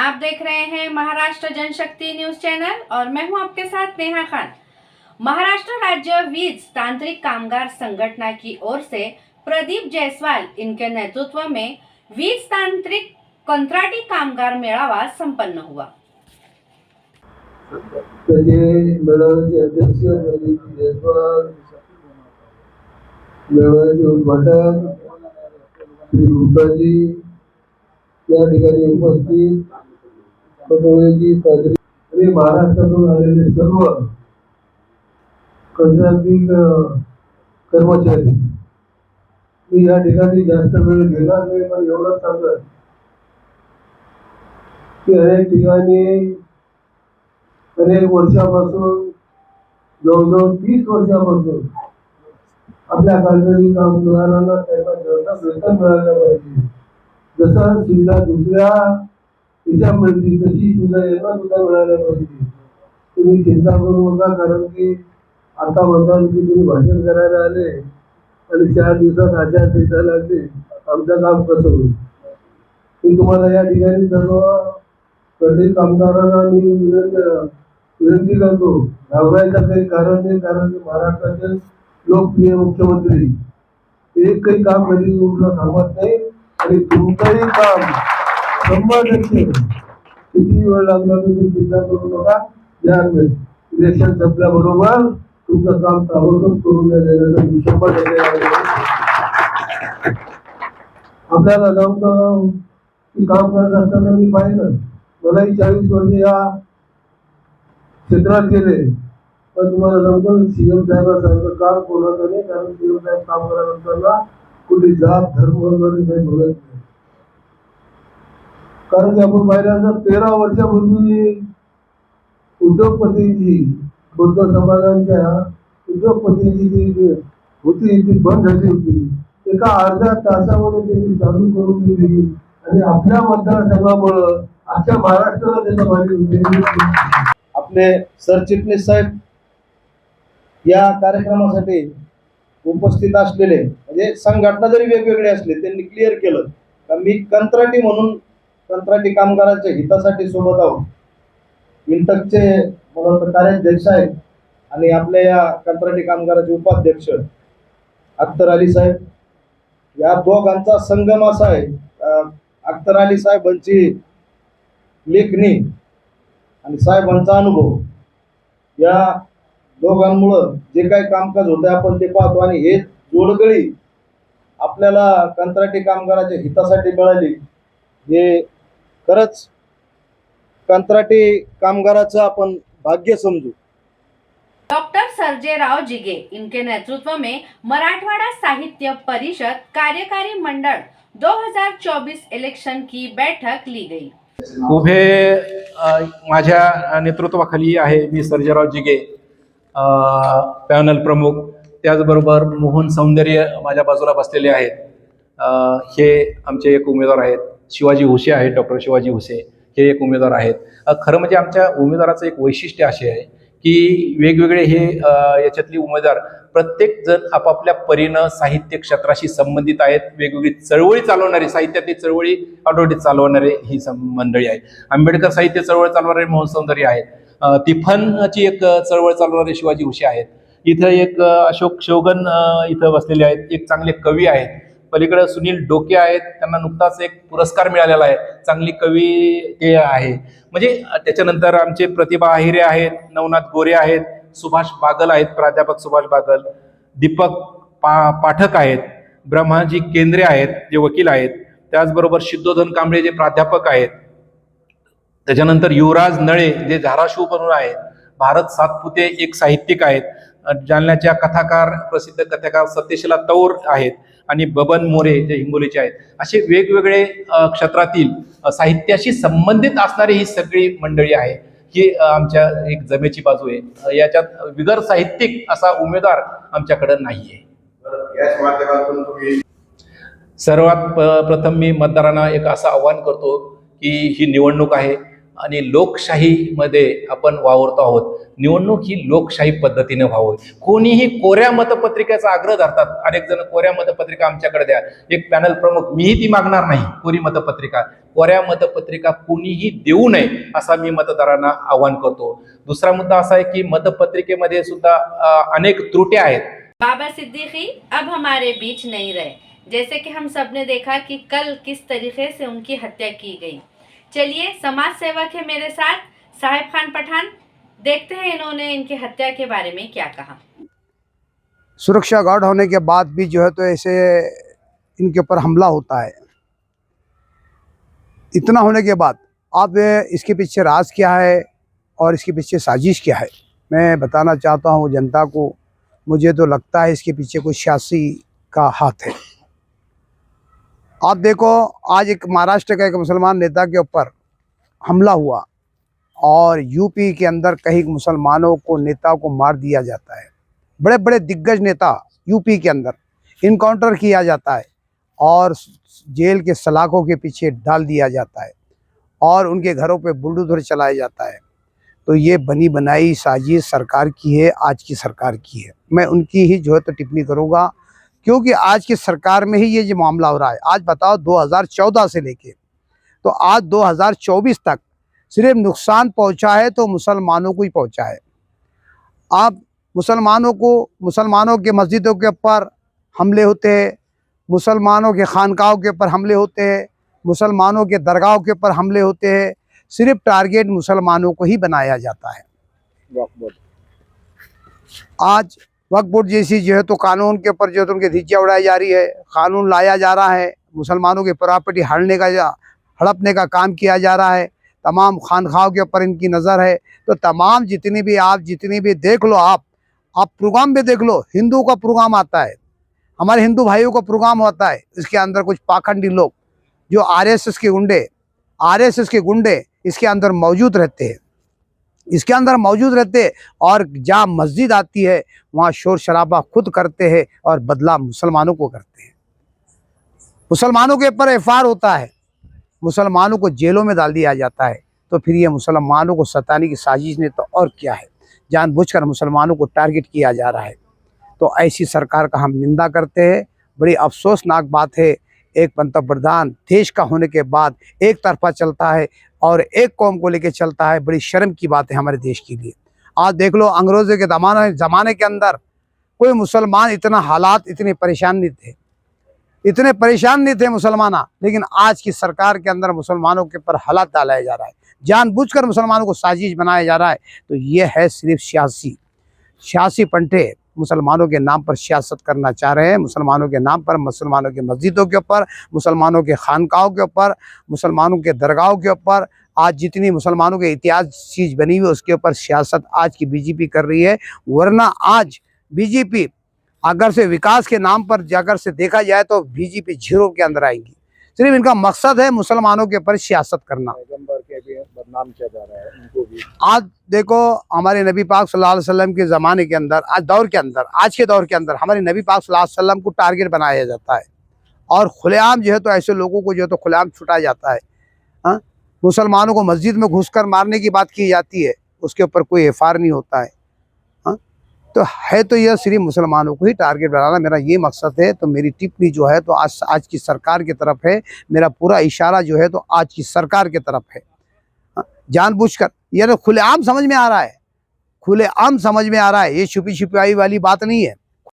आप देख रहे हैं महाराष्ट्र जनशक्ति न्यूज चैनल और मैं हूं आपके साथ नेहा खान। महाराष्ट्र राज्य वीज तांत्रिक कामगार संगठना की ओर से प्रदीप जायसवाल इनके नेतृत्व में वीज तांत्रिक कंत्राटी कामगार मेळावा संपन्न हुआ। मेळाव्याचे अध्यक्ष प्रदीप जायसवाल, मेळाव्याचे उद्घाटन श्री गुप्ताजी या ठिकाणी उपस्थित पटोळेजी पादरी आणि महाराष्ट्रातून आलेले सर्व कंत्राटी कर्मचारी। मी या ठिकाणी जास्त वेळ घेणार नाही, पण एवढं सांगत की अनेक ठिकाणी अनेक वर्षापासून जवळजवळ 30 वर्षापासून आपल्या कंत्राटी कामगारांना त्यांना जसं वेतन मिळालं पाहिजे, जसं सुविधा दुसऱ्या याच्या मिळते तशी सुविधा यांना सुद्धा मिळाल्या पाहिजे। तुम्ही चिंता करू नका, कारण की आता म्हणतात की तुम्ही भाषण करायला आले आणि 4 दिवसात आचारसंहिता लागली, आमचं काम कसं होईल? मी तुम्हाला या ठिकाणी सर्व कंत्राटी कामगारांना मी विनंती करतो, घाबरायचं काही कारण नाही, कारण की महाराष्ट्राचे लोकप्रिय मुख्यमंत्री एकही काम कधी उठलं थांबत नाही आणि तुमचंही काम 100% किती वेळ लागला तुम्ही चिंता करू नका। या इलेक्शन संपल्याबरोबर तुमचं काम ताबडतोब करून देण्याचा मी 100% आपल्याला जाऊन की काम करत असताना मी पाहिलं, मलाही 40 वर्ष या क्षेत्रात गेले, पण तुम्हाला सांगतो सीएम साहेबांसारखं काम कोणाचं नाही, कारण सीएम साहेब काम करत असताना कुठे जात धर्म वगैरे काही बघत नाही। कारण की आपण पाहिलं 13 वर्षापूर्वी उद्योगपतींची बौद्ध समाजांच्या उद्योगपतींची जी होती ती बंद झाली होती, एका अर्ध्या तासामध्ये त्यांनी चालू करून दिली आणि आपल्या मतदारसंघामुळं अख्ख्या महाराष्ट्राला त्याचा माहिती होती। आपले सरचिटणीस साहेब या कार्यक्रमासाठी उपस्थित असलेले, म्हणजे संघटना जरी वेगवेगळे असले, त्यांनी क्लिअर केलं का मी कंत्राटी म्हणून कंत्राटी कामगारांच्या हितासाठी सोबत आहोत। इंटकचे म्हणून कार्याध्यक्ष आहेत आणि आपल्या या कंत्राटी कामगाराचे उपाध्यक्ष अख्तर अली साहेब, या दोघांचा संगम असा आहे। अख्तर अली साहेबांची लेखणी आणि साहेबांचा अनुभव, या दोघांमुळं जे काही कामकाज होतं आपण ते पाहतो आणि हे जोडगळी आपल्याला कंत्राटी कामगाराच्या हितासाठी मिळाली, हे खरंच कंत्राटी कामगाराचं आपण भाग्य समजू। डॉक्टर सर्जेराव जिगे इनके नेतृत्व में मराठवाड़ा साहित्य परिषद कार्यकारी मंडल 2024 इलेक्शन की बैठक ली गई। उभे माझ्या नेतृत्वाखाली आहे मी सर्जेराव जिगे, पॅनल प्रमुख, त्याचबरोबर मोहन सौंदर्य माझ्या बाजूला बसलेले आहेत। हे आमचे एक उमेदवार आहेत, शिवाजी हुसे आहेत, डॉक्टर शिवाजी हुसे हे एक उमेदवार आहेत। खरं म्हणजे आमच्या उमेदवाराचं एक वैशिष्ट्य असे आहे की वेगवेगळे हे याच्यातली उमेदवार प्रत्येक जण आपापल्या परीनं साहित्य क्षेत्राशी संबंधित आहेत, वेगवेगळी चळवळी चालवणारी, साहित्यातली चळवळी आठवडीत चालवणारे ही मंडळी आहे। आंबेडकर साहित्य चळवळ चालवणारे मोहन सौंदर्य आहेत, तिफनची एक चळवळ चालवणारे शिवाजी हुसे आहेत, इथं एक अशोक शोगन इथं बसलेले आहेत, एक चांगले कवी आहेत, पलीकडे सुनील डोके आहेत, त्यांना नुकताच एक पुरस्कार मिळालेला आहे, चांगली कवी ते आहे। म्हणजे त्याच्यानंतर आमचे प्रतिभा आहिरे आहेत, नवनाथ गोरे आहेत, सुभाष बागल आहेत, प्राध्यापक सुभाष बागल, दीपक पाठक आहेत, ब्रह्माजी केंद्रे आहेत जे वकील आहेत, त्याचबरोबर सिद्धोधन कांबळे जे प्राध्यापक आहेत, त्याच्यानंतर युवराज नळे जे धाराशिव म्हणून आहेत, भारत सातपुते एक साहित्यिक आहेत, जालन्याच्या कथाकार प्रसिद्ध कथाकार सत्यशीला तौर आहेत आणि बबन मोरे जे हिंगोलीचे आहेत। असे वेगवेगळे क्षेत्रातील साहित्याशी संबंधित असणारी ही सगळी मंडळी आहे। ही आमच्या एक जमेची बाजू आहे, याच्यात बिगर साहित्यिक असा उमेदवार आमच्याकडे नाहीये। सर्वात प्रथम मी मतदारांना एक असं आवाहन करतो की ही निवडणूक आहे, आणि लोकशाहीमध्ये आपण वावरतो आहोत. निवडणूक ही लोकशाही पद्धतीने व्हावं. कोणीही कोऱ्या मतपत्रिकेचा आग्रह धरतात. अनेक जण कोऱ्या मतपत्रिका आमच्याकडे द्या. एक पॅनल प्रमुख, मीही ती मागणार नाही कोरी मतपत्रिका. कोऱ्या मतपत्रिका कोणीही देऊ नये असा मी मतदारांना आवाहन करतो. दुसरा मुद्दा असा आहे की मतपत्रिकेमध्ये सुद्धा अनेक त्रुट्या आहेत. बाबा सिद्दीकी अब हमारे बीच नहीं रहे, जैसे कि हम सब ने देखा कि कल किस तरीके से उनकी हत्या की गई। चलिए, समाज सेवक है मेरे साथ साहिब खान पठान, देखते हैं इन्होंने इनकी हत्या के बारे में क्या कहा। सुरक्षा गार्ड होने के बाद भी जो है तो ऐसे इनके ऊपर हमला होता है। इतना होने के बाद अब इसके पीछे राज क्या है और इसके पीछे साजिश क्या है, मैं बताना चाहता हूँ जनता को। मुझे तो लगता है इसके पीछे कोई सियासी का हाथ है। आप देखो, आज एक महाराष्ट्र का एक मुसलमान नेता के ऊपर हमला हुआ और यूपी के अंदर कई मुसलमानों को, नेता को मार दिया जाता है। बड़े बड़े दिग्गज नेता यूपी के अंदर इनकाउंटर किया जाता है और जेल के सलाखों के पीछे डाल दिया जाता है और उनके घरों पे बुलडोजर चलाया जाता है। तो ये बनी बनाई साजिश सरकार की है, आज की सरकार की है। मैं उनकी ही जो है तो टिप्पणी करूँगा, क्योंकि आज की सरकार में ही ये जो मामला हो रहा है। आज बताओ 2014 से लेके तो आज 2024 तक सिर्फ नुकसान पहुंचा है तो मुसलमानों को ही पहुंचा है। आप मुसलमानों के मस्जिदों के ऊपर हमले होते हैं, मुसलमानों के खानकाहों के ऊपर हमले होते हैं, मुसलमानों के दरगाहों के ऊपर हमले होते हैं। सिर्फ टारगेट मुसलमानों को ही बनाया जाता है। आज वक्फ बोर्ड जैसी जो है तो कानून के ऊपर जो है तो उनकी धज्जियां उड़ाई जा रही है, कानून लाया जा रहा है, मुसलमानों की प्रॉपर्टी हड़पने का काम किया जा रहा है। तमाम खानखाओं के ऊपर इनकी नज़र है। तो तमाम जितनी भी देख लो, आप प्रोग्राम भी देख लो, हिंदू का प्रोग्राम आता है, हमारे हिंदू भाइयों का प्रोग्राम होता है। इसके अंदर कुछ पाखंडी लोग जो आरएसएस के गुंडे इसके अंदर मौजूद रहते हैं और जहाँ मस्जिद आती है वहाँ शोर शराबा खुद करते हैं और बदला मुसलमानों को करते हैं। मुसलमानों के ऊपर एफआईआर होता है, मुसलमानों को जेलों में डाल दिया जाता है। तो फिर ये मुसलमानों को सताने की साजिश ने तो और क्या है, जानबूझकर मुसलमानों को टारगेट किया जा रहा है। तो ऐसी सरकार का हम निंदा करते हैं। बड़ी अफसोसनाक बात है, एक पंतप्रधान देश का होने के बाद एक तरफा चलता है और एक कौम को लेकर चलता है। बड़ी शर्म की बात है हमारे देश के लिए। आज देख लो, अंग्रेजों के ज़माने के अंदर कोई मुसलमान इतने परेशान नहीं थे मुसलमान, लेकिन आज की सरकार के अंदर मुसलमानों के ऊपर हालात डाला जा रहा है, जानबूझकर मुसलमानों को साजिश बनाया जा रहा है। तो ये है सिर्फ सियासी पंटे मुसलमानों के नाम पर सियासत करना चाह रहे हैं। मुसलमानों के नाम पर, मुसलमानों के मस्जिदों के ऊपर, मुसलमानों के खानकाहों के ऊपर, मुसलमानों के दरगाहों के ऊपर, आज जितनी मुसलमानों के इतिहास चीज़ बनी हुई है उसके ऊपर सियासत आज की बीजेपी कर रही है। वरना आज बीजेपी अगर से विकास के नाम पर अगर से देखा जाए तो बीजेपी जीरो के अंदर आएंगी। सिर्फ इनका मकसद है मुसलमानों के ऊपर सियासत करना। बदनाम किया जा रहा है उनको भी। आज देखो, हमारे नबी पाक सल्लल्लाहु अलैहि वसल्लम के ज़माने के अंदर, आज के दौर के अंदर हमारे नबी पाक सल्लल्लाहु अलैहि वसल्लम को टारगेट बनाया जाता है और खुलेआम जो है तो ऐसे लोगों को जो है तो खुलेआम छुटाया जाता है। हाँ, मुसलमानों को मस्जिद में घुसकर मारने की बात की जाती है, उसके ऊपर कोई एफआईआर नहीं होता है। तो यह सिर्फ मुसलमानों को ही टारगेट बनाना मेरा ये मकसद है। तो मेरी टिप्पणी जो है तो आज की सरकार की तरफ है। मेरा पूरा इशारा जो है तो आज की सरकार की तरफ है। जानबूझकर यह तो खुलेआम समझ में आ रहा है, ये छुपी छुपाई वाली बात नहीं है।